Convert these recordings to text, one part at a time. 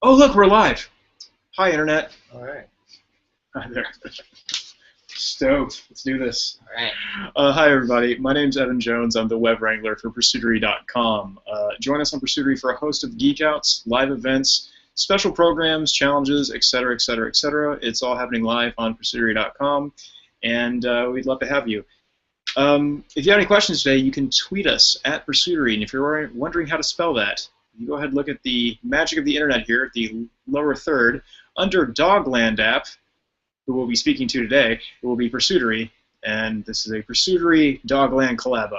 Oh, look, we're live. Hi, Internet. All right. Hi there. Stoked. Let's do this. All right. Hi, everybody. My name's Evan Jones. I'm the web wrangler for Pursuitery.com. Join us on Pursuitery for a host of Geekouts, live events, special programs, challenges, etc., etc., etc. It's all happening live on Pursuitery.com, and we'd love to have you. If you have any questions today, you can tweet us at Pursuitery, and if you're wondering how to spell that, you go ahead and look at the magic of the internet here at the lower third. Under Dogland app, who we'll be speaking to today, it will be Pursuitery, and this is a Pursuitery Dogland collabo.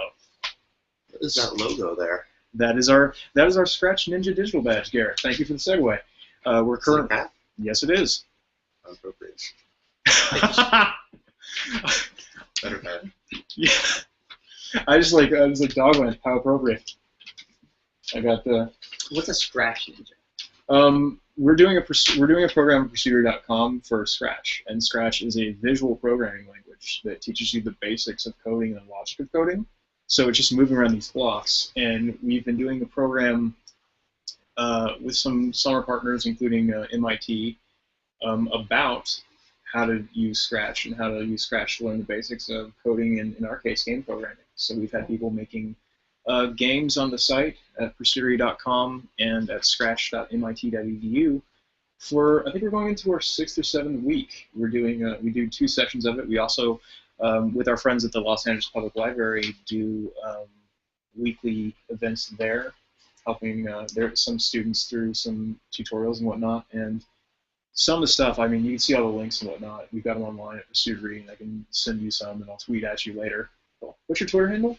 What is that logo there? That is our Scratch Ninja digital badge, Gareth. Thank you for the segue. We're current. Yes, it is. Appropriate. Better hat. Yeah. I was like Dogland. How appropriate. I got the. What's a Scratch Ninja? We're doing a program at Pursuitery.com for Scratch, and Scratch is a visual programming language that teaches you the basics of coding and the logic of coding. So it's just moving around these blocks, and we've been doing a program with some summer partners, including MIT, about how to use Scratch and how to use Scratch to learn the basics of coding and, in our case, game programming. So we've had people making games on the site at Pursuitery.com and at scratch.mit.edu for, I think we're going into our 6th or 7th week. We're doing, we do 2 sessions of it. We also, with our friends at the Los Angeles Public Library, do weekly events there, helping some students through some tutorials and whatnot. And some of the stuff, I mean, you can see all the links and whatnot. We've got them online at Pursuitery, and I can send you some, and I'll tweet at you later. What's your Twitter handle?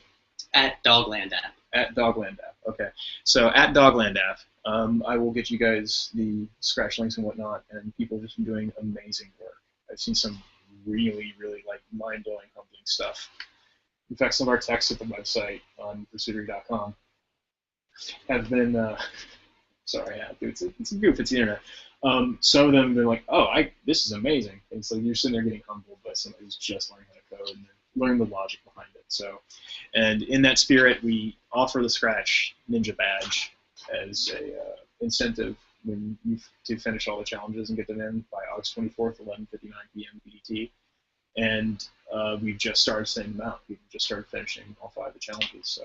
At Dogland app. At Dogland app. Okay. So at Dogland app, I will get you guys the Scratch links and whatnot, and people have just been doing amazing work. I've seen some really, really like mind-blowing, humbling stuff. In fact, some of our texts at the website on Pursuitery.com have been. Sorry, yeah, it's a goof. It's the internet. Some of them, they're like, oh, this is amazing. And so you're sitting there getting humbled by somebody who's just learning how to code and learn the logic behind it. So, and in that spirit, we offer the Scratch Ninja badge as a incentive when to finish all the challenges and get them in by August 24th, 11:59 p.m. PDT. And we've just started sending them out. We've just started finishing all 5 of the challenges. So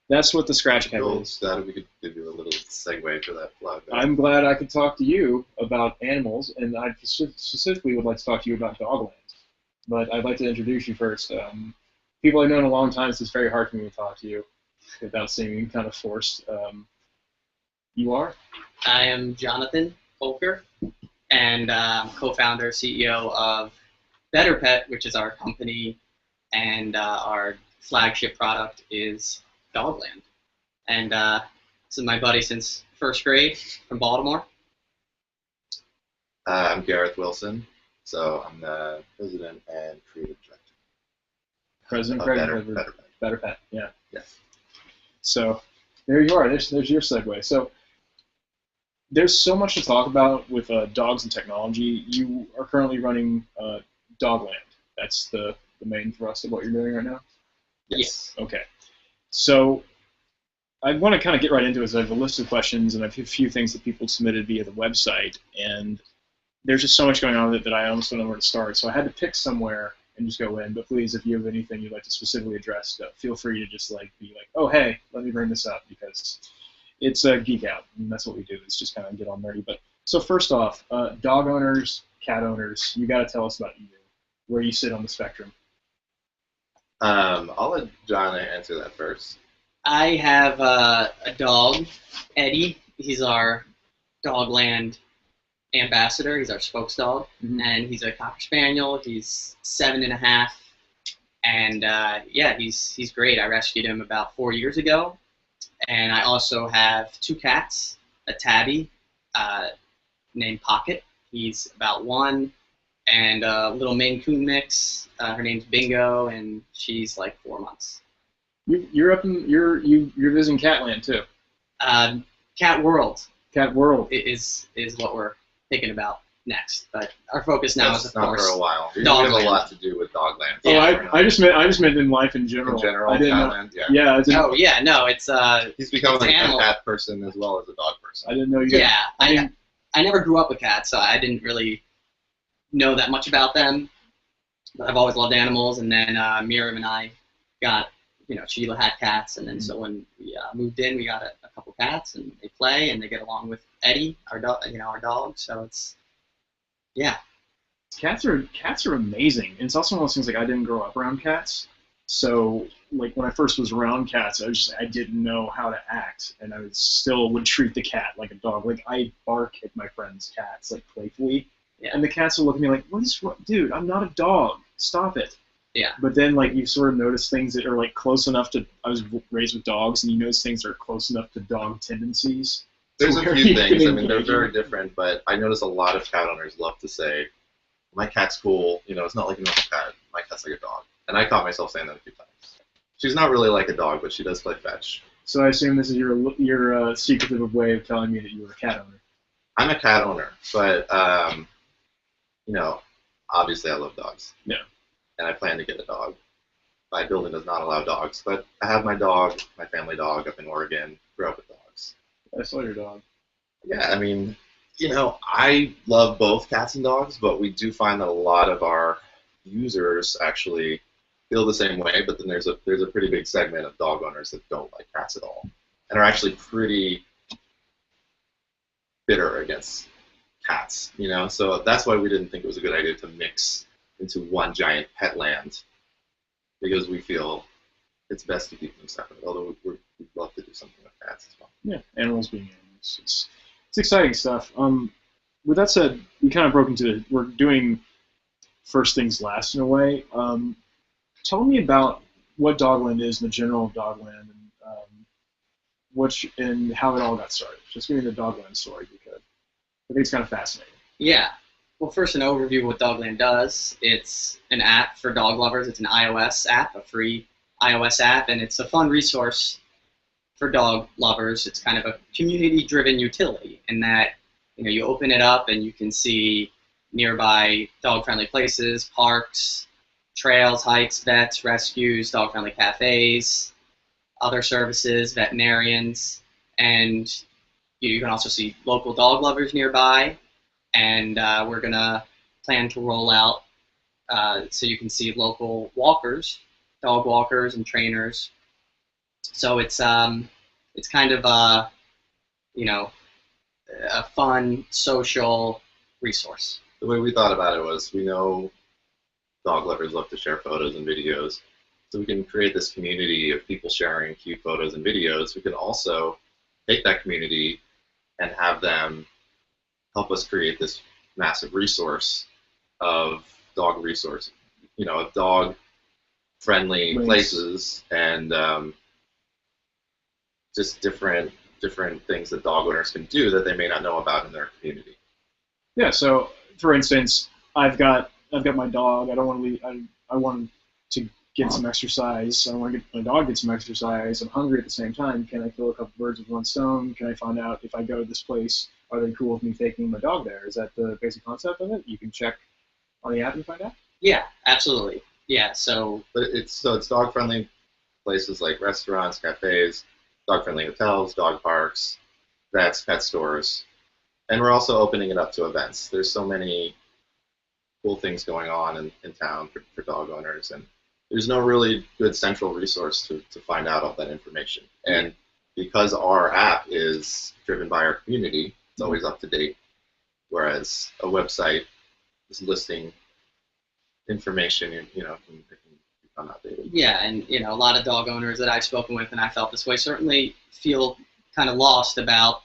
that's what the Scratch Academy is. Glad we could give you a little segue for that vlog. I'm glad I could talk to you about animals, and I specifically would like to talk to you about Dogland. But I'd like to introduce you first. People I've known a long time, so it's very hard for me to talk to you without seeming kind of forced. You are? I am Jonathan Holker, and co-founder, CEO of Better Pet, which is our company, and our flagship product is Dogland. And this is my buddy since 1st grade from Baltimore. I'm Gareth Wilson, so I'm the president and creative director. President, Better Pet, yeah. Yes. So there you are. There's your segue. So there's so much to talk about with dogs and technology. You are currently running Dogland. That's the main thrust of what you're doing right now? Yes. Okay. So I want to kind of get right into it. I have a list of questions and I have a few things that people submitted via the website, and there's just so much going on with it that I almost don't know where to start. So I had to pick somewhere and just go in. But please, if you have anything you'd like to specifically address, feel free to just be like, oh, hey, let me bring this up, because it's a geek out, and that's what we do, is just kind of get all nerdy. But so first off, dog owners, cat owners, you got to tell us about you, where you sit on the spectrum. I'll let John answer that first. I have a dog, Eddie. He's our Dogland ambassador. He's our spokes dog, and he's a Cocker Spaniel. He's 7.5, and yeah, he's great. I rescued him about 4 years ago, and I also have 2 cats, a tabby named Pocket. He's about 1, and a little Maine Coon mix. Her name's Bingo, and she's like 4 months. You're up in you're visiting Catland too. Cat World. Cat World is what we're thinking about next, but our focus now is, of course, not for a while. We Dogland. have a lot to do with Dogland. Oh, yeah. I just meant in life in general. In general, I didn't Catland, know. yeah. Yeah. Oh yeah, no, it's He's become it's like animal. a cat person as well as a dog person. I didn't know you. Yeah, I never grew up with cats, so I didn't really know that much about them. But I've always loved animals, and then Miriam and I got, Sheila had cats, and then so when we moved in, we got a couple cats, and they play, and they get along with Eddie, our dog. So it's, yeah. Cats are amazing. And it's also one of those things, like, I didn't grow up around cats, so like when I first was around cats, I didn't know how to act, and I would treat the cat like a dog. Like, I bark at my friends' cats, like, playfully. Yeah. And the cats will look at me like, "What is wrong? Dude, I'm not a dog. Stop it." Yeah. But then, like, you sort of notice things that are, like, close enough to... I was raised with dogs, and you notice things that are close enough to dog tendencies. There's a few things. I mean, they're very different, but I notice a lot of cat owners love to say, "My cat's cool. It's not like a normal cat. My cat's like a dog." And I caught myself saying that a few times. She's not really like a dog, but she does play fetch. So I assume this is your secretive way of telling me that you were a cat owner. I'm a cat owner, but obviously I love dogs. Yeah. And I plan to get a dog. My building does not allow dogs, but I have my dog, my family dog up in Oregon. Grew up with dogs. I saw your dog. Yeah, I mean, I love both cats and dogs, but we do find that a lot of our users actually feel the same way. But then there's a pretty big segment of dog owners that don't like cats at all, and are actually pretty bitter against cats. So that's why we didn't think it was a good idea to mix into one giant pet land, because we feel it's best to keep them separate. Although we'd love to do something with cats as well. Yeah, animals being animals. It's exciting stuff. With that said, we kind of broke into we're doing first things last in a way. Tell me about what Dogland is, the general Dogland, and how it all got started. Just give me the Dogland story, if you could. I think it's kind of fascinating. Yeah. Well, first, an overview of what Dogland does. It's an app for dog lovers. It's an iOS app, a free iOS app, and it's a fun resource for dog lovers. It's kind of a community-driven utility in that you open it up and you can see nearby dog-friendly places, parks, trails, hikes, vets, rescues, dog-friendly cafes, other services, veterinarians, and you can also see local dog lovers nearby. And we're going to plan to roll out so you can see local walkers, dog walkers and trainers. So it's kind of a fun social resource. The way we thought about it was, we know dog lovers love to share photos and videos, so we can create this community of people sharing cute photos and videos. We can also take that community and have them help us create this massive resource of dog resources, of dog-friendly places, and just different things that dog owners can do that they may not know about in their community. Yeah. So, for instance, I've got my dog. I don't want to leave. I want to get some exercise. I want to get my dog get some exercise. I'm hungry at the same time. Can I kill a couple birds with one stone? Can I find out if I go to this place, are they cool with me taking my dog there? Is that the basic concept of it? You can check on the app and find out? Yeah, absolutely. Yeah, But it's dog-friendly places like restaurants, cafes, dog-friendly hotels, dog parks, vets, pet stores. And we're also opening it up to events. There's so many cool things going on in town for dog owners, and there's no really good central resource to find out all that information. And because our app is driven by our community, it's always up to date, whereas a website is listing information, can become outdated. Yeah, and a lot of dog owners that I've spoken with, and I felt this way, certainly feel kind of lost about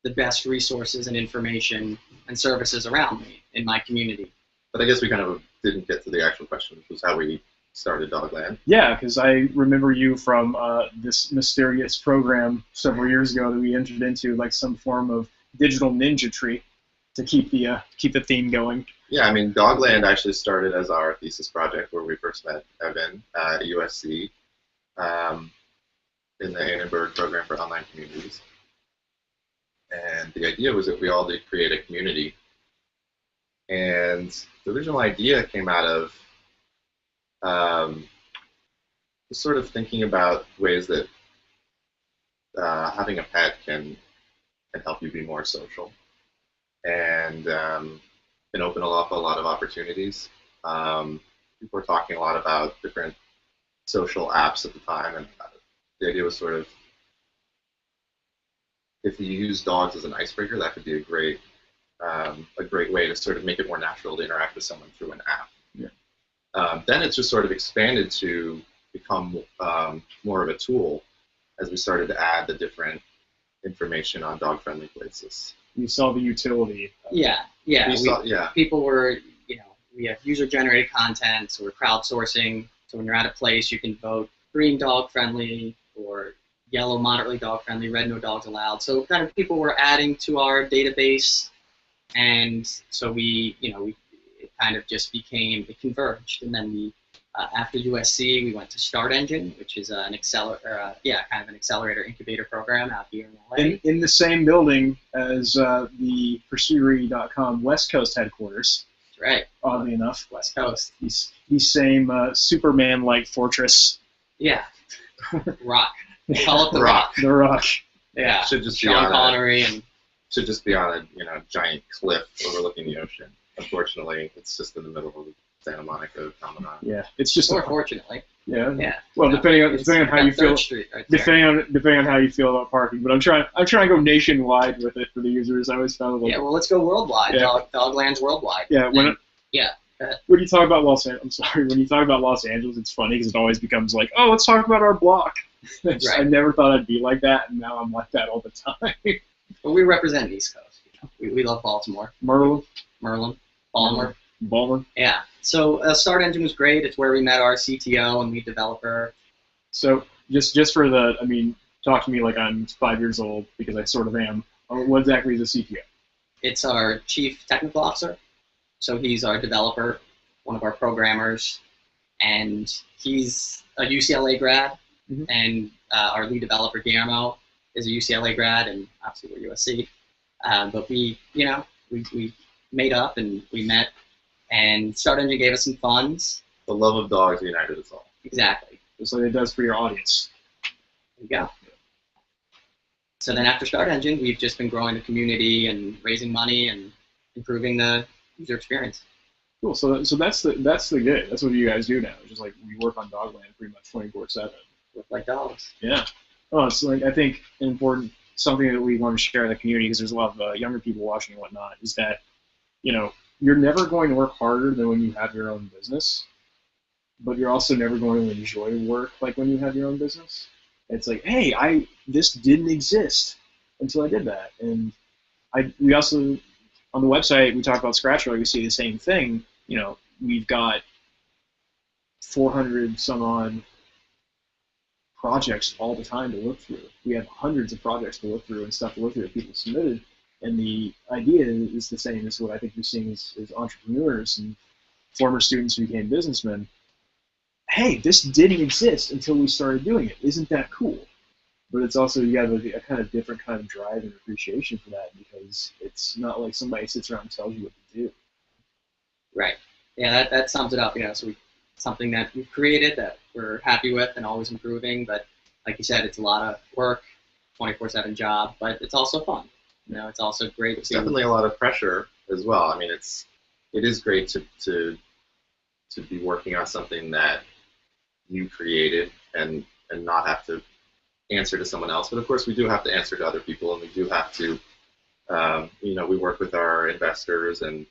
the best resources and information and services around me in my community. But I guess we kind of didn't get to the actual question, which was how we started Dogland. Yeah, because I remember you from this mysterious program several years ago that we entered into, like some form of digital ninja tree to keep the theme going. Yeah, I mean, Dogland actually started as our thesis project where we first met Evan at USC in the Annenberg program for online communities. And the idea was that we all did create a community. And the original idea came out of just sort of thinking about ways that having a pet can help you be more social. and can open up a lot of opportunities. People were talking a lot about different social apps at the time, and the idea was sort of, if you use dogs as an icebreaker, that could be a great way to sort of make it more natural to interact with someone through an app. Yeah. Then it's just sort of expanded to become more of a tool as we started to add the different information on dog-friendly places. You saw the utility. Yeah. People were, we have user-generated content, so we're crowdsourcing. So when you're at a place, you can vote green dog-friendly or yellow moderately dog-friendly, red no dogs allowed. So kind of people were adding to our database, and so it kind of just became, it converged. And then after USC, we went to Start Engine, which is an kind of an accelerator incubator program out here in LA. In the same building as the Pursuitery.com West Coast headquarters. That's right. Oddly enough. West Coast. These same Superman-like fortress. Yeah. Rock. They call it the Rock. The Rock. Yeah. Should just Sean Connery and should just be on a giant cliff overlooking the ocean. Unfortunately, it's just in the middle of the Santa Monica Promenade. Yeah, it's just. Or fortunately. Yeah. Yeah. Well, depending on how you feel. Right, depending on how you feel about parking, but I'm trying to go nationwide with it for the users. I always found yeah. Well, let's go worldwide. Yeah. Dogland's worldwide. Yeah. When you talk about when you talk about Los Angeles, it's funny because it always becomes like, oh, let's talk about our block. Right. I never thought I'd be like that, and now I'm like that all the time. But we represent the East Coast. We love Baltimore. Merlin. Baltimore. Balmer. Yeah. So Start Engine was great. It's where we met our CTO and lead developer. So just for talk to me like I'm 5 years old, because I sort of am. What exactly is a CTO? It's our chief technical officer. So he's our developer, one of our programmers, and he's a UCLA grad. Mm-hmm. And our lead developer, Guillermo, is a UCLA grad, and obviously we're USC. But we made up and we met, and Start Engine gave us some funds. The love of dogs united us all. Exactly. Just like it does for your audience. There you go. So then after Start Engine, we've just been growing the community and raising money and improving the user experience. Cool. So that's the good. That's what you guys do now. It's just like we work on Dogland pretty much 24/7. Look like dogs. Yeah. Oh, it's like I think an important something that we want to share in the community, because there's a lot of younger people watching and whatnot, is that you're never going to work harder than when you have your own business, but you're also never going to enjoy work like when you have your own business. It's like, hey, this didn't exist until I did that, and we also on the website we talk about Scratch. We see the same thing. We've got 400 some odd projects all the time to look through. We have hundreds of projects to look through and stuff to look through that people submitted. And the idea is the same as what I think you're seeing as entrepreneurs and former students who became businessmen. Hey, this didn't exist until we started doing it. Isn't that cool? But it's also, you have a kind of different kind of drive and appreciation for that, because it's not like somebody sits around and tells you what to do. Right. Yeah, that sums it up. So something that we've created that we're happy with and always improving. But like you said, it's a lot of work, 24/7 job, but it's also fun. It's also great. It's definitely a lot of pressure as well. I mean, it is great to be working on something that you created and not have to answer to someone else. But of course, we do have to answer to other people, and we do have to, we work with our investors and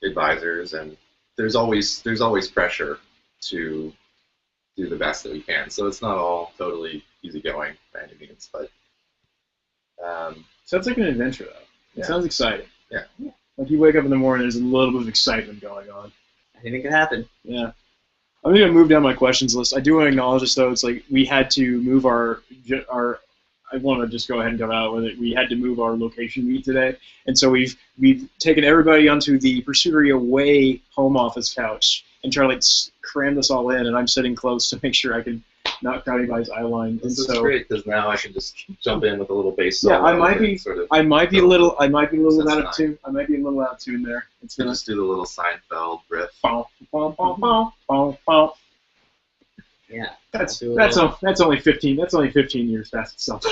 advisors, and there's always pressure to do the best that we can. So it's not all totally easygoing by any means, but sounds like an adventure, though. It sounds exciting. Yeah. Like you wake up in the morning, there's a little bit of excitement going on. Anything can happen. Yeah. I'm going to move down my questions list. I do want to acknowledge this, though. It's like we had to move our I want to just go ahead and come out with it. We had to move our location meet today, and so we've taken everybody onto the Pursuitery away home office couch and try to cram this all in. And I'm sitting close to make sure I can knock down anybody's eye line. This is great, because now I can just jump in with a little bass solo. Yeah, I might be a little out of tune. I might be a little out of tune there. It's gonna just do the little Seinfeld riff. Yeah. That's only 15. That's only 15 years past itself.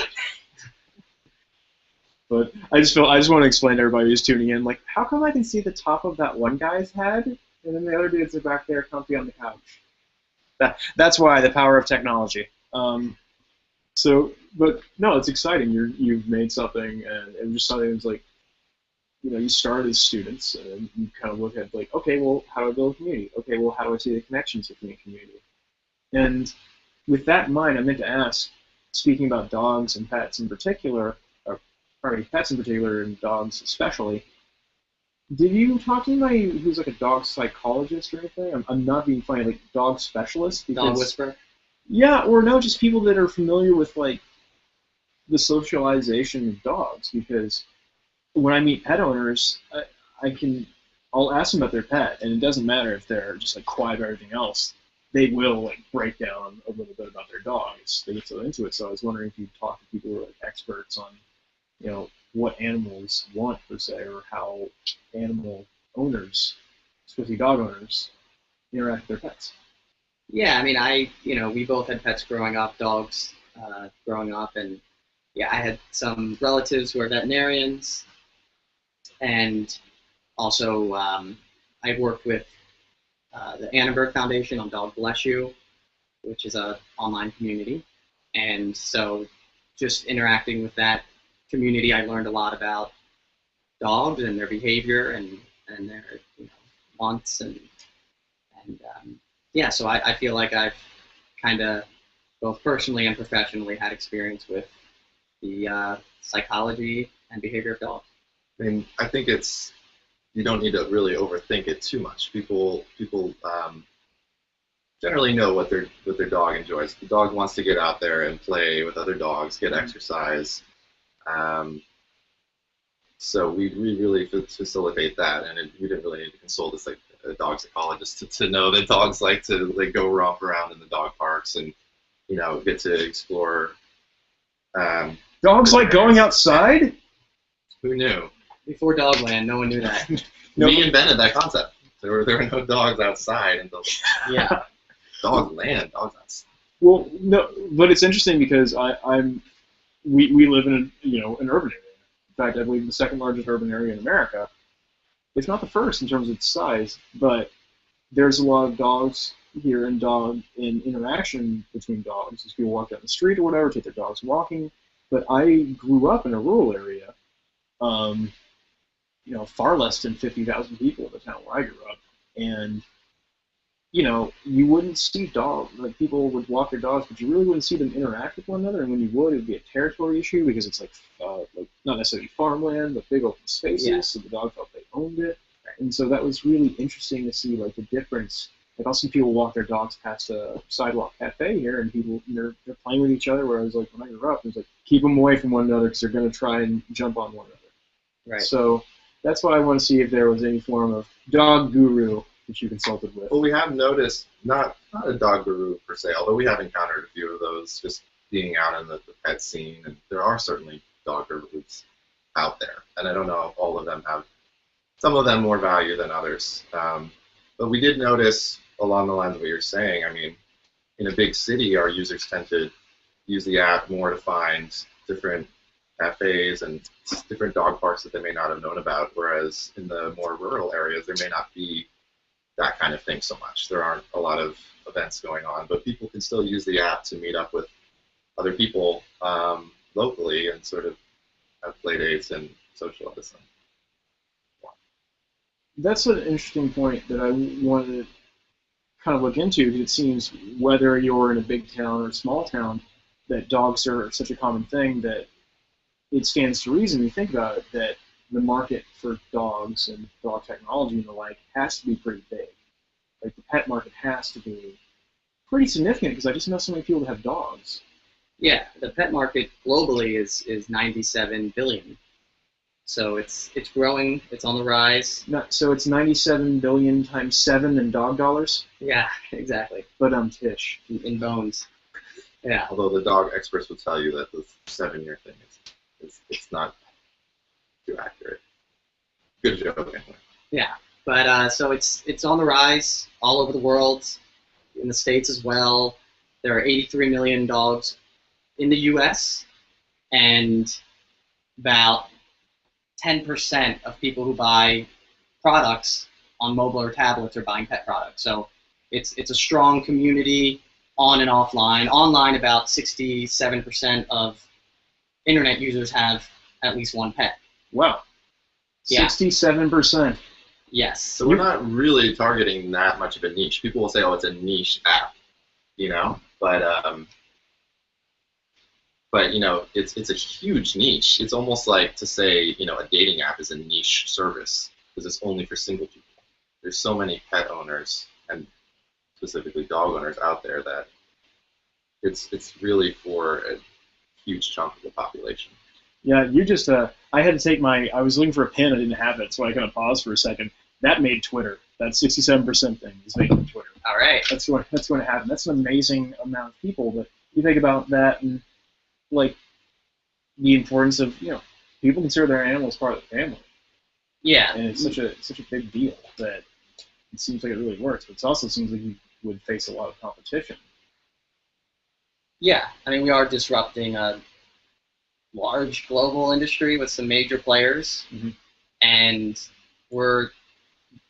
But I just want to explain to everybody who's tuning in, like, how come I can see the top of that one guy's head, and then the other dudes are back there comfy on the couch? That's why, the power of technology. But no, it's exciting. You've made something, and it was just something that's like, you started as students, and you kind of look at like, okay, well, how do I build a community? Okay, well, how do I see the connections within a community? And with that in mind, I meant to ask, speaking about dogs and pets in particular, pets in particular and dogs especially, did you talk to anybody who's like a dog psychologist or anything? I'm not being funny, like dog specialist? Because, Dog whisperer? Yeah, or no, just people that are familiar with like the socialization of dogs, because when I meet pet owners, I'll ask them about their pet, and it doesn't matter if they're just like quiet about everything else. They will like break down a little bit about their dogs. They get so into it. So I was wondering if you talk to people who are like experts on, what animals want per se, or how animal owners, especially dog owners, interact with their pets. Yeah, I mean, we both had pets growing up, dogs growing up, and yeah, I had some relatives who are veterinarians, and also I worked with the Annenberg Foundation on Dog Bless You, which is an online community, and so just interacting with that community, I learned a lot about dogs and their behavior and their wants and yeah, so I feel like I've kind of both personally and professionally had experience with the psychology and behavior of dogs. I mean, I think you don't need to really overthink it too much. People generally know what their dog enjoys. The dog wants to get out there and play with other dogs, get exercise. So we really facilitate that, and we didn't really need to consult as like a dog psychologist to know that dogs like to like go romp around in the dog parks and get to explore. Dogs like going outside? Who knew? Before Dogland, no one knew that. We invented that concept. There were no dogs outside until Dogland. Dogs outside. Well, no, but it's interesting because we live in an urban area. In fact, I believe the second largest urban area in America. It's not the first in terms of its size, but there's a lot of dogs here and interaction between dogs as people walk down the street or whatever, take their dogs walking. But I grew up in a rural area, far less than 50,000 people in the town where I grew up, and you wouldn't see people would walk their dogs, but you really wouldn't see them interact with one another. And when you would, it'd be a territory issue because it's like not necessarily farmland, but big open spaces. Yeah. So the dog felt they owned it, and so that was really interesting to see like the difference. Like I'll see people walk their dogs past a sidewalk cafe here, and they're playing with each other. Whereas like when I grew up, it was like keep them away from one another because they're going to try and jump on one another. Right. So that's why I want to see if there was any form of dog guru that you consulted with. Well, we have noticed, not a dog guru per se, although we have encountered a few of those just being out in the pet scene, and there are certainly dog gurus out there. And I don't know if all of them have, some of them more value than others. But we did notice along the lines of what you're saying, I mean, in a big city, our users tend to use the app more to find different cafes and different dog parks that they may not have known about, whereas in the more rural areas, there may not be that kind of thing so much. There aren't a lot of events going on, but people can still use the app to meet up with other people locally and sort of have play dates and socialize them. That's an interesting point that I wanted to kind of look into, because it seems whether you're in a big town or a small town, that dogs are such a common thing that it stands to reason, when you think about it, that the market for dogs and dog technology and the like has to be pretty big. Like the pet market has to be pretty significant, because I just know so many people that have dogs. Yeah, the pet market globally is 97 billion. So it's growing, it's on the rise. So it's 97 billion times 7 in dog dollars? Yeah, exactly. But tish. In bones. Yeah. Although the dog experts will tell you that the 7-year thing it's not too accurate. Good joke, anyway. Yeah, but so it's on the rise all over the world, in the States as well. There are 83 million dogs in the U.S. and about 10% of people who buy products on mobile or tablets are buying pet products. So it's a strong community on and offline. Online, about 67% of internet users have at least one pet. Wow. Yeah. 67%. Yes. So we're not really targeting that much of a niche. People will say, "Oh, it's a niche app," you know, but you know, it's a huge niche. It's almost like to say, you know, a dating app is a niche service because it's only for single people. There's so many pet owners and specifically dog owners out there that it's really for a huge chunk of the population. Yeah, you just, I had to take I was looking for a pin, I didn't have it, so I kind of paused for a second. That made Twitter. That 67% thing is making Twitter. All right. That's going to happen. That's an amazing amount of people, but you think about that and, like, the importance of, you know, people consider their animals part of the family. Yeah. And it's such a big deal that it seems like it really works, but it also seems like you would face a lot of competition. Yeah. I mean, we are disrupting a large global industry with some major players, and we're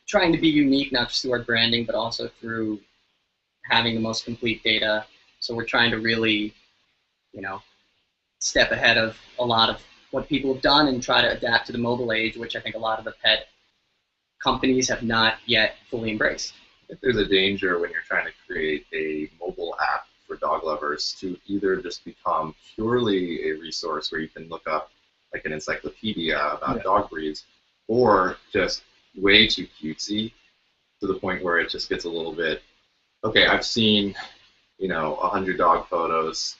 trying to be unique, not just through our branding, but also through having the most complete data. So we're trying to really, you know, step ahead of a lot of what people have done and try to adapt to the mobile age, which I think a lot of the pet companies have not yet fully embraced. I think there's a danger when you're trying to create a mobile app for dog lovers to either just become purely a resource where you can look up like an encyclopedia about dog breeds, or just way too cutesy to the point where it just gets a little bit, okay, I've seen, you know, 100 dog photos,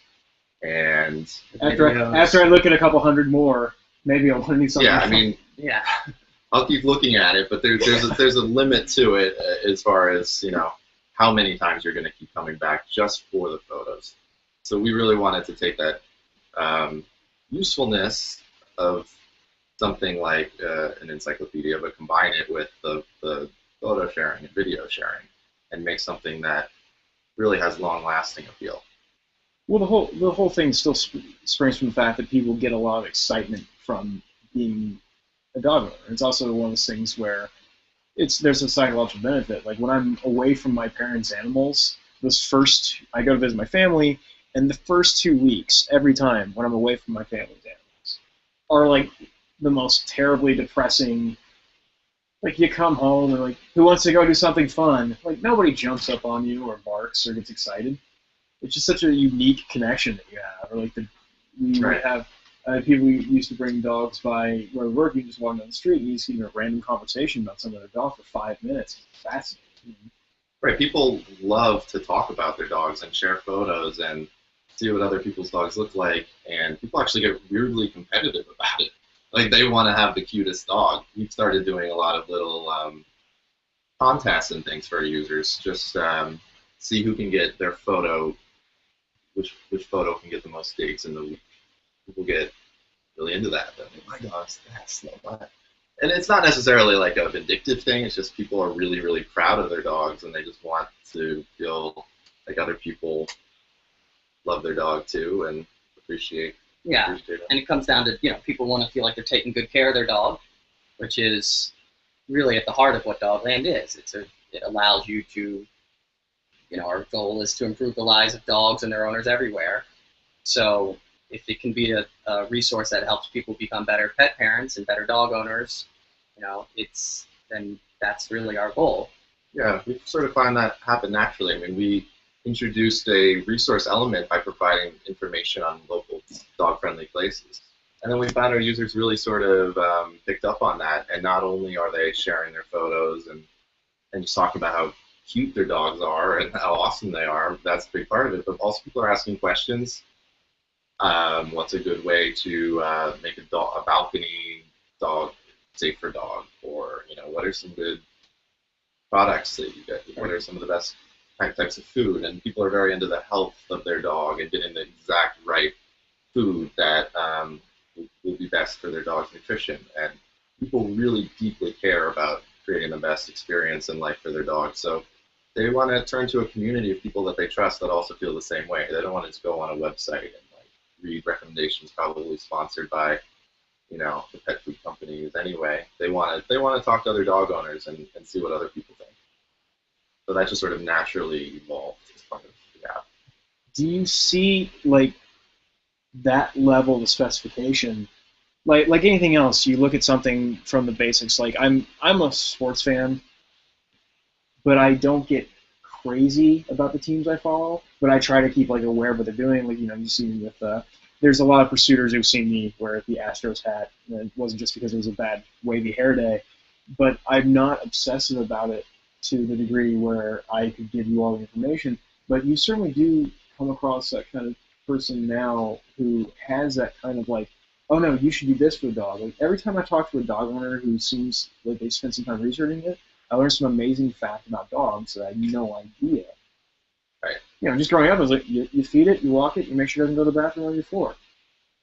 and after I look at a couple hundred more, maybe I'll want to do something. Yeah, I mean, yeah, I'll keep looking at it, but there's a limit to it as far as, you know, how many times you're going to keep coming back just for the photos. So we really wanted to take that usefulness of something like an encyclopedia, but combine it with the photo sharing and video sharing, and make something that really has long-lasting appeal. Well, the whole thing still springs from the fact that people get a lot of excitement from being a dog owner. It's also one of those things where there's a psychological benefit. Like when I'm away from my parents' animals, I go to visit my family, and the first 2 weeks, every time when I'm away from my family's animals, are like the most terribly depressing. Like you come home and like, who wants to go do something fun? Like nobody jumps up on you or barks or gets excited. It's just such a unique connection that you have. Or like we might have people used to bring dogs by where we work. You just walk down the street and you just get a random conversation about some other dog for 5 minutes. It's fascinating. Right. People love to talk about their dogs and share photos and see what other people's dogs look like. And people actually get weirdly competitive about it. Like they want to have the cutest dog. We've started doing a lot of little contests and things for our users. Just see who can get their photo, which photo can get the most digs in the week. People get really into that. They're like, my dog's that's not bad. And it's not necessarily like a vindictive thing. It's just people are really, really proud of their dogs, and they just want to feel like other people love their dog too and appreciate. Yeah, appreciate it. And it comes down to, you know, people want to feel like they're taking good care of their dog, which is really at the heart of what Dogland is. It allows you to, you know, our goal is to improve the lives of dogs and their owners everywhere. So if it can be a resource that helps people become better pet parents and better dog owners, you know, then that's really our goal. Yeah, we sort of find that happen naturally. I mean, we introduced a resource element by providing information on local dog-friendly places. And then we found our users really sort of picked up on that, and not only are they sharing their photos and just talking about how cute their dogs are and how awesome they are, that's a big part of it, but also people are asking questions. What's a good way to make a balcony dog safe for dog? Or, you know, what are some good products that you get? What are some of the best types of food? And people are very into the health of their dog and getting the exact right food that will be best for their dog's nutrition. And people really deeply care about creating the best experience in life for their dog. So they want to turn to a community of people that they trust that also feel the same way. They don't want to just go on a website and like read recommendations probably sponsored by, the pet food companies anyway. They want to talk to other dog owners and see what other people think. So that just sort of naturally evolved as part of the app. Do you see like that level of specification? Like anything else, you look at something from the basics. Like I'm a sports fan, but I don't get crazy about the teams I follow. But I try to keep like aware of what they're doing. Like you see me with there's a lot of pursuiters who've seen me wear the Astros hat, and it wasn't just because it was a bad wavy hair day. But I'm not obsessive about it to the degree where I could give you all the information. But you certainly do come across that kind of person now who has that kind of like, oh no, you should do this for the dog. Like every time I talk to a dog owner who seems like they spent some time researching it, I learned some amazing fact about dogs that I had no idea. Right. Just growing up, I was like, you feed it, you walk it, you make sure it doesn't go to the bathroom on your floor.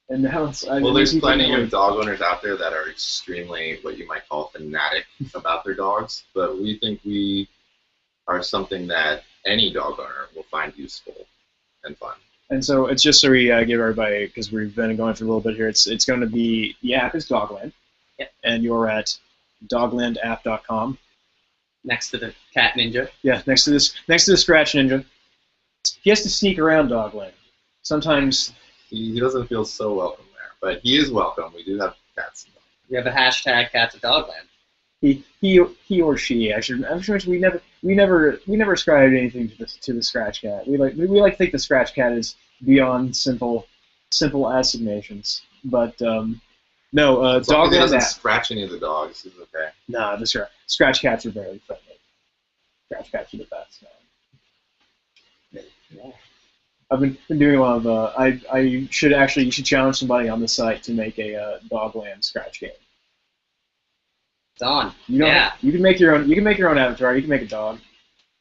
And now it's there's plenty of dog owners out there that are extremely what you might call fanatic about their dogs, but we think we are something that any dog owner will find useful and fun. And so it's just so we give everybody, because we've been going for a little bit here, it's going to be, the app is Dogland. Yep. And you're at doglandapp.com. Next to the Cat Ninja. Yeah, next to the Scratch Ninja. He has to sneak around Dogland. Sometimes he doesn't feel so welcome there, but he is welcome. We do have cats. We have a hashtag Cats at Dogland. He or she. I'm sure we never ascribed anything to the Scratch Cat. We like to think the Scratch Cat is beyond simple assignations. But no, as long as he doesn't app. scratch any of the dogs, it's okay. Nah, the Scratch Cats are very friendly. Scratch Cats are the best, man. Yeah. I've been doing a lot of. You should challenge somebody on the site to make a Dogland Scratch game. It's on. You can make your own. You can make your own avatar. You can make a dog.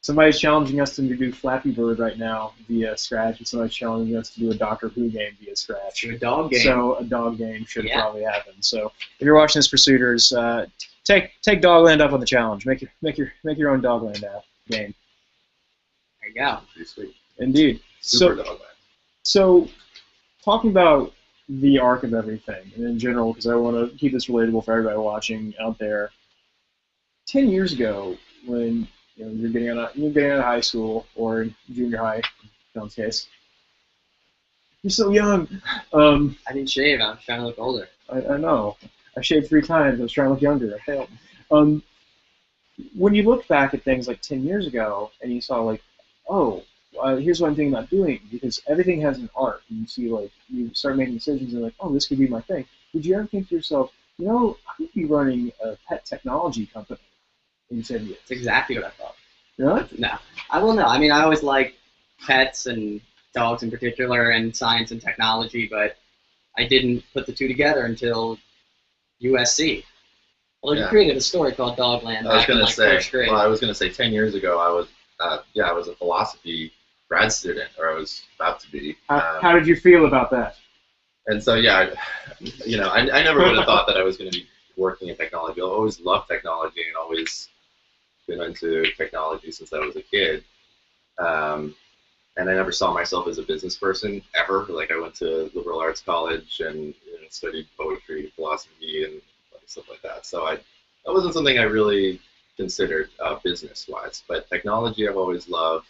Somebody's challenging us to do Flappy Bird right now via Scratch, and somebody's challenging us to do a Doctor Who game via Scratch. A dog game. So a dog game should probably happen. So if you're watching this, Pursuiters, take Dogland up on the challenge. Make your own Dogland app game. There you go. Pretty sweet. Indeed. Super Dogland. So talking about the arc of everything, and in general, because I want to keep this relatable for everybody watching out there. 10 years ago, when you're getting out of high school or junior high, in John's case, you're so young. I didn't shave. I was trying to look older. I know. I shaved 3 times. I was trying to look younger. I failed. When you look back at things like 10 years ago, and you saw like, oh, here's what I'm thinking about doing, because everything has an arc. And you see, like, you start making decisions and like, oh, this could be my thing. Did you ever think to yourself, I could be running a pet technology company in 10 years? That's exactly what I thought. Really? No. I will know. I mean, I always liked pets and dogs in particular and science and technology, but I didn't put the two together until USC. Well, you created a story called Dogland back in first grade. Well, I was going to say 10 years ago, I was a philosophy grad student, or I was about to be. How did you feel about that? And so, I never would have thought that I was going to be working in technology. I always loved technology and always been into technology since I was a kid. And I never saw myself as a business person ever. Like, I went to liberal arts college and studied poetry, philosophy, and stuff like that. So that wasn't something I really considered business-wise. But technology I've always loved.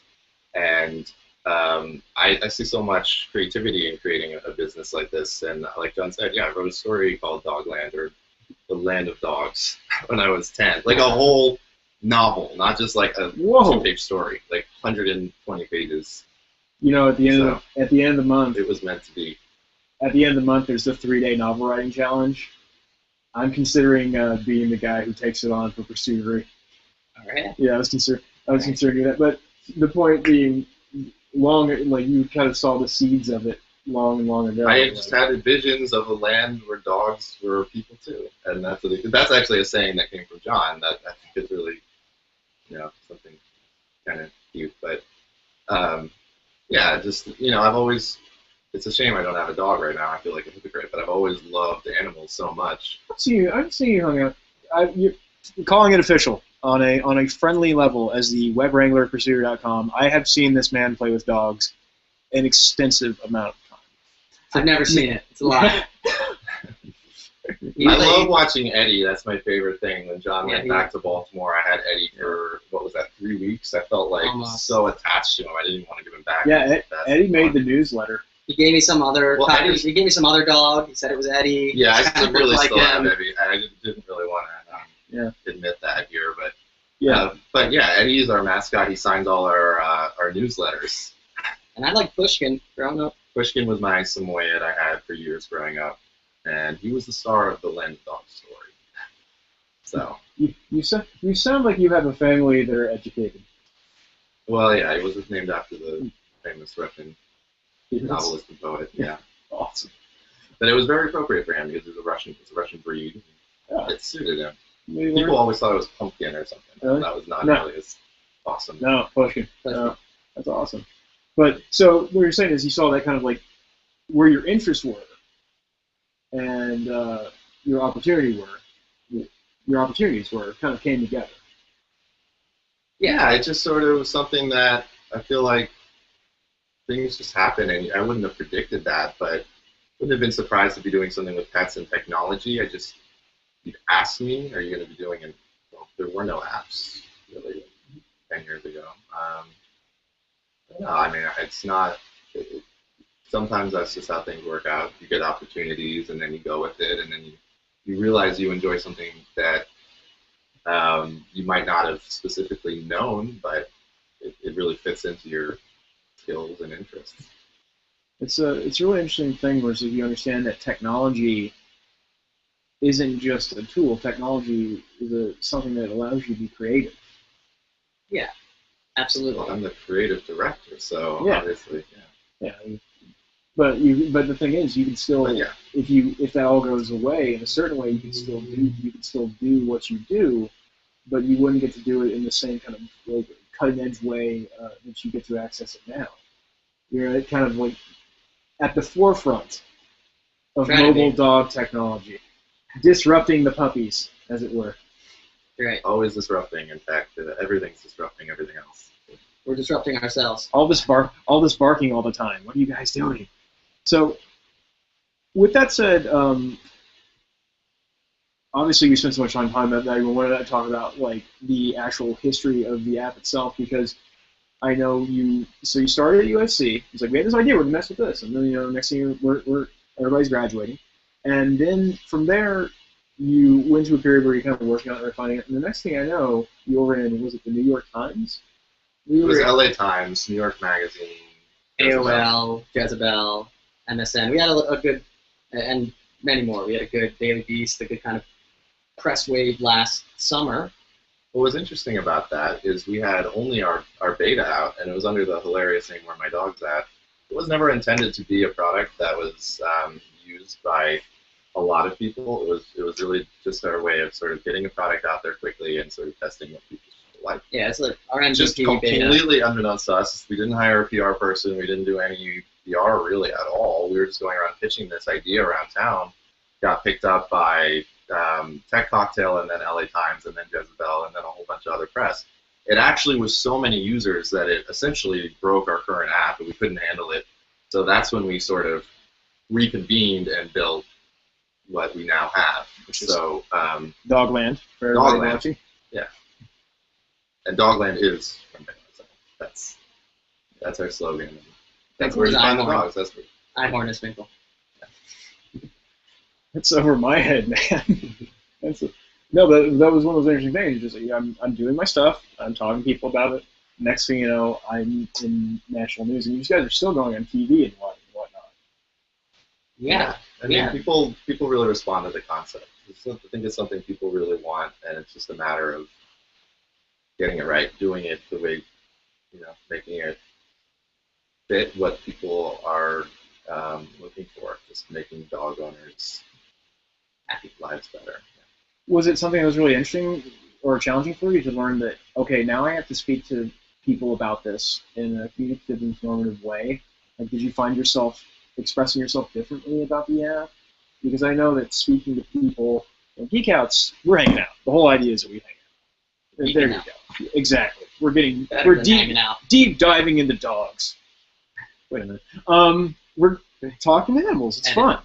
And I see so much creativity in creating a business like this. And like John said, I wrote a story called Dogland, or The Land of Dogs, when I was 10. Like a whole novel, not just like a 2-page story, like 120 pages. At the end of the month, it was meant to be. At the end of the month, there's the 3-day novel writing challenge. I'm considering being the guy who takes it on for Pursuitery. All right. Yeah, I was considering that, but the point being, you kind of saw the seeds of it long ago. I just had visions of a land where dogs were people too, and that's actually a saying that came from Jon that I think is really, something kind of cute. But I've always. It's a shame I don't have a dog right now. I feel like a hypocrite, but I've always loved animals so much. I've seen you hung out. You're calling it official on a friendly level as the web wrangler at Pursuitery.com. I have seen this man play with dogs an extensive amount of time. I've never seen it. It's a lie. I love watching Eddie. That's my favorite thing. When John went back to Baltimore, I had Eddie for, what was that, 3 weeks? I felt like so attached to him. I didn't even want to give him back. Yeah, Eddie made the newsletter. He gave me some other. He gave me some other dog. He said it was Eddie. Yeah, I still really still have Eddie. I didn't really want to admit that here, but Eddie is our mascot. He signs all our newsletters. And I like Pushkin growing up. Pushkin was my Samoyed I had for years growing up, and he was the star of the Lend Dog story. So you sound like you have a family that are educated. Well, yeah, he was named after the famous Russian novelist and poet. Yeah, awesome. But it was very appropriate for him because it's a Russian breed. Yeah. It suited him. Maybe people always thought it was Pumpkin or something. Really? That was not really as awesome. No, Pushkin. That's awesome. But so what you're saying is you saw that kind of like where your interests were and your opportunities were kind of came together. Yeah, it just sort of was something that I feel like things just happen, and I wouldn't have predicted that, but wouldn't have been surprised to be doing something with pets and technology. You'd ask me, are you going to be doing it? Well, there were no apps really 10 years ago. No, I mean, it's not. Sometimes that's just how things work out. You get opportunities, and then you go with it, and then you realize you enjoy something that you might not have specifically known, but it really fits into your skills and interests. It's a really interesting thing where if you understand that technology isn't just a tool. Technology is something that allows you to be creative. Yeah. Absolutely. Well, I'm the creative director, so obviously, yeah. But the thing is, you can still, if that all goes away in a certain way, you can still do what you do, but you wouldn't get to do it in the same kind of like cutting edge way that you get to access it now. You're kind of like at the forefront of mobile dog technology, disrupting the puppies, as it were. Right. Always disrupting. In fact, everything's disrupting everything else. We're disrupting ourselves. All this barking all the time. What are you guys doing? So, with that said, obviously we spent so much time talking about that. I wanted to talk about like the actual history of the app itself because I know you. So you started at USC. It's like we had this idea. We're gonna mess with this, and then next thing we're everybody's graduating, and then from there. You went to a period where you kind of working on it, refining it, and the next thing I know, you were in, was it the New York Times? It was LA Times, New York Magazine, AOL, Jezebel, MSN. We had a good, and many more. We had a good Daily Beast, a good kind of press wave last summer. What was interesting about that is we had only our beta out, and it was under the hilarious name Where My Dog's At. It was never intended to be a product that was used by a lot of people. It was really just our way of sort of getting a product out there quickly and sort of testing what people like. Yeah, it's like our MVP just completely beta. Unbeknownst to us. We didn't hire a PR person. We didn't do any PR really at all. We were just going around pitching this idea around town. Got picked up by Tech Cocktail and then LA Times and then Jezebel and then a whole bunch of other press. It actually was so many users that it essentially broke our current app and we couldn't handle it. So that's when we sort of reconvened and built what we now have. So Dogland. Dogland. Yeah. And Dogland is that's our slogan. That's where you find the dogs. That's where Einhorn is Winkle. That's over my head, man. No, but that was one of those interesting things. Just I'm doing my stuff. I'm talking to people about it. Next thing you know, I'm in national news, and you guys are still going on TV and whatnot. Yeah. I mean, people really respond to the concept. I think it's something people really want, and it's just a matter of getting it right, doing it the way, making it fit what people are looking for, just making dog owners' happy lives better. Was it something that was really interesting or challenging for you to learn that, okay, now I have to speak to people about this in a communicative, informative way? Like, did you find yourself expressing yourself differently about the app? Because I know that speaking to people, Geekouts, we're hanging out. The whole idea is that we hang out. There you go. Exactly. We're deep diving into dogs. Wait a minute. We're talking animals. It's fun.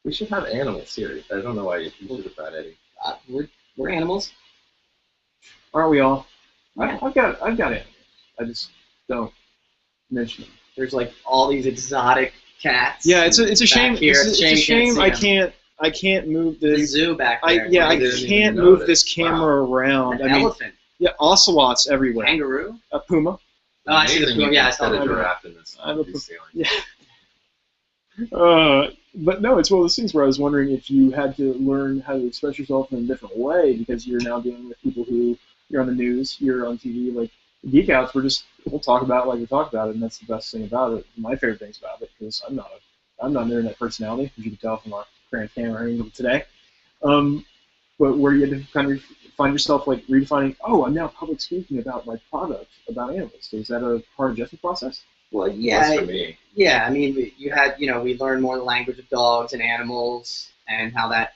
We should have animals here. I don't know why you should have brought Eddie. We're animals. Aren't we all? Yeah. I've got animals. I just don't mention them. There's like all these exotic cats. Yeah, it's a shame. Here. It's a shame I can't move The the. zoo back there. I can't move this camera around. An I mean, elephant. yeah, ocelots everywhere. Kangaroo. A puma. Oh, I see the puma. Yeah, I saw the the giraffe in this. I have a these ceilings. Yeah. But no, it's one of those things where I was wondering if you had to learn how to express yourself in a different way because you're now dealing with people who you're on the news, you're on TV. Like Geekouts, we'll talk about it like we talk about it, and that's the best thing about it. My favorite things about it because I'm not an internet personality, as you can tell from our current camera angle today. But where you had to kind of find yourself like redefining, oh, I'm now public speaking about my product about animals. So is that a hard adjustment process? Well, yeah. For me. Yeah, I mean, we learned more the language of dogs and animals and how that,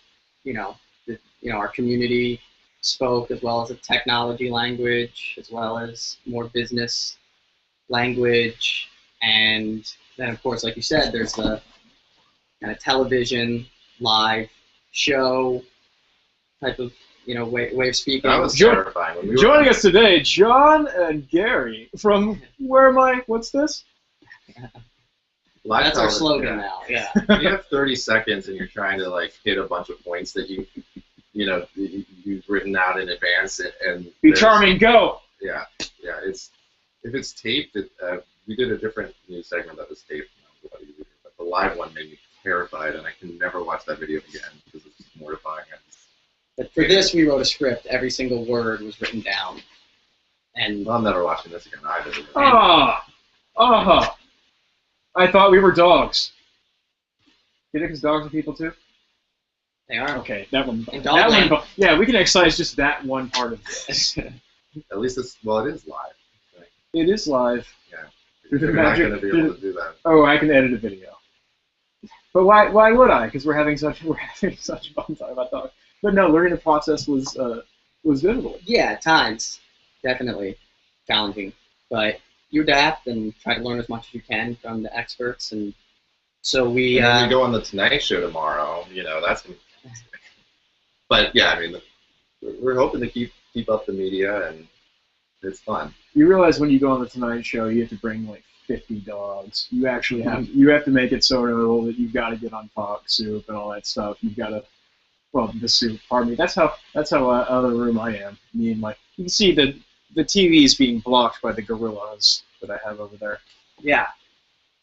our community spoke, as well as a technology language, as well as more business language. And then, of course, like you said, there's the kind of television, live show type of, way of speaking. That was terrifying. When we were Joining us today, Jon and Gary from, where am I? What's this? Live That's our television, slogan now. Yeah. You have 30 seconds and you're trying to like hit a bunch of points that you've written out in advance and Be charming, go. Yeah. If it's taped, we did a different news segment that was taped, but the live one made me terrified, and I can never watch that video again because it's just mortifying. But for this, we wrote a script. Every single word was written down. And Well, I'm never watching this again either. I thought we were dogs. You think it's dogs are people too? they are. Okay, that one. And That Dogland. one. Yeah, we can excise just that one part of this. At least it is live. Right? It is live. Yeah. Through the You're not magic- going to be through able to do that. Oh, I can edit a video. But why would I? Because we're having such fun time about dogs. But no, learning the process was difficult. Yeah, at times, definitely challenging. But you adapt and try to learn as much as you can from the experts. And so we... And when we go on the Tonight Show tomorrow, that's going to... But, yeah, I mean, we're hoping to keep up the media, and it's fun. You realize when you go on the Tonight Show, you have to bring like 50 dogs. You actually have to make it so notable that you've got to get on Fox Soup and all that stuff. You've got to, the soup. Pardon me. That's how out of the room I am. Me and you can see the TV is being blocked by the gorillas that I have over there. Yeah.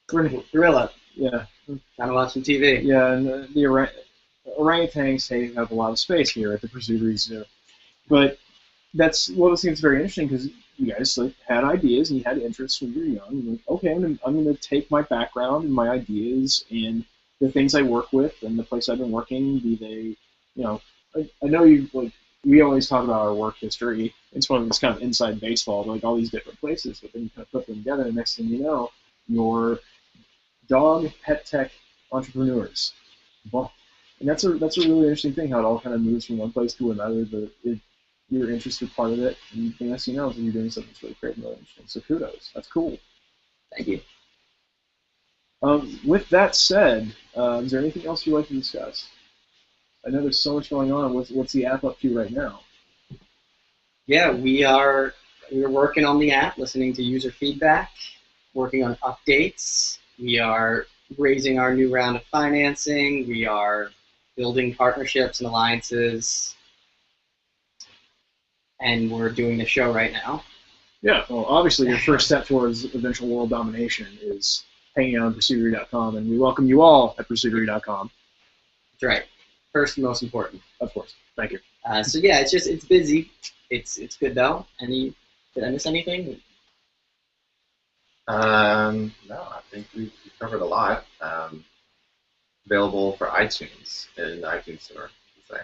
Gorilla. Yeah. Trying to watch some TV. Yeah, and the orangutans have a lot of space here at the Pursuitery Zoo. But that's one of those things that's very interesting because you guys had ideas and you had interests when you were young. And okay, I'm going to take my background and my ideas and the things I work with and the place I've been working, be they, I know we always talk about our work history. It's kind of inside baseball, all these different places, but then you kind of put them together, and next thing you know, you're dog pet tech entrepreneurs. Well, and that's a really interesting thing, how it all kind of moves from one place to another. You're interested part of it, and the next thing you know is you're doing something that's really great and really interesting. So kudos. That's cool. Thank you. With that said, is there anything else you'd like to discuss? I know there's so much going on. What's the app up to right now? Yeah, we're working on the app, listening to user feedback, working on updates. We are raising our new round of financing. We are building partnerships and alliances. And we're doing the show right now. Yeah, well, obviously your first step towards eventual world domination is hanging out on Pursuitery.com, and we welcome you all at Pursuitery.com. That's right. First and most important. Of course. Thank you. So yeah, it's busy. It's good though. Did I miss anything? No, I think we covered a lot. Available for iTunes in the iTunes store, for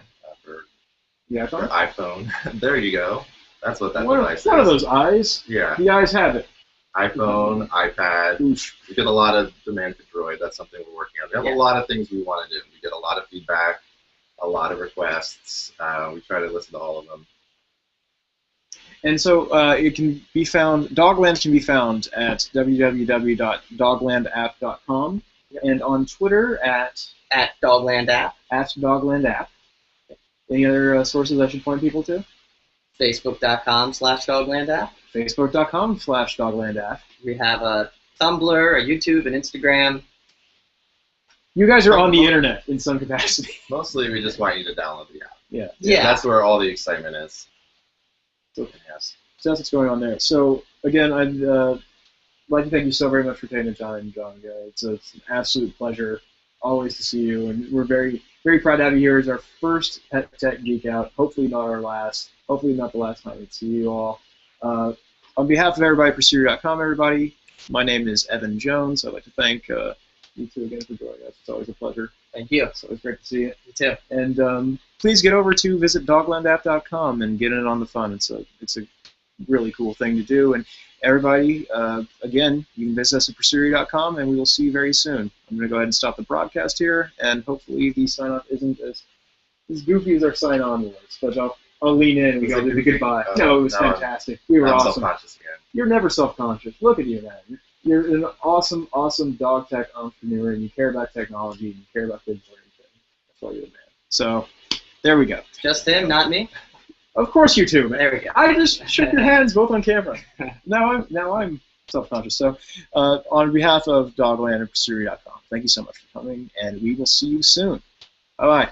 iPhone. There you go. That's what that device is. One of those eyes. Yeah. The eyes have it. iPhone, iPad. Oof. We get a lot of demand for Droid. That's something we're working on. We have a lot of things we want to do. We get a lot of feedback, a lot of requests. We try to listen to all of them. And so it can be found, Dogland can be found at www.doglandapp.com, and on Twitter at At Dogland app. At Dogland app. Any other sources I should point people to? Facebook.com/Dogland app. Facebook.com/Dogland app. We have a Tumblr, a YouTube, an Instagram. You guys are on the internet in some capacity. Mostly, we just want you to download the app. Yeah. That's where all the excitement is. So, yes. So that's what's going on there. So again, I'd like to thank you so very much for taking the time, Jon and Gareth. It's an absolute pleasure always to see you, and we're very, very proud to have you here as our first PetTech Geek Out. Hopefully not our last. Hopefully not the last time we see you all. On behalf of everybody at Pursuitery.com, everybody, my name is Evan Jones. I'd like to thank you two again for joining us. It's always a pleasure. Thank you. It's always great to see you. You too. And please get over to visit doglandapp.com and get in on the fun. It's a really cool thing to do. And everybody, again, you can visit us at Pursuitery.com, and we will see you very soon. I'm going to go ahead and stop the broadcast here, and hopefully the sign-off isn't as goofy as our sign-on was. But I'll lean in and we go do the goodbye. No, it was fantastic. We were awesome. Self-conscious again. You're never self-conscious. Look at you, man. You're an awesome, awesome dog tech entrepreneur, and you care about technology, and you care about digital everything. That's why you're the man. So, there we go. Just him, not me? Of course you two, man. There we go. I just shook your hands both on camera. Now I'm self-conscious. So, on behalf of Dogland and Pursuitery.com, thank you so much for coming, and we will see you soon. Bye-bye.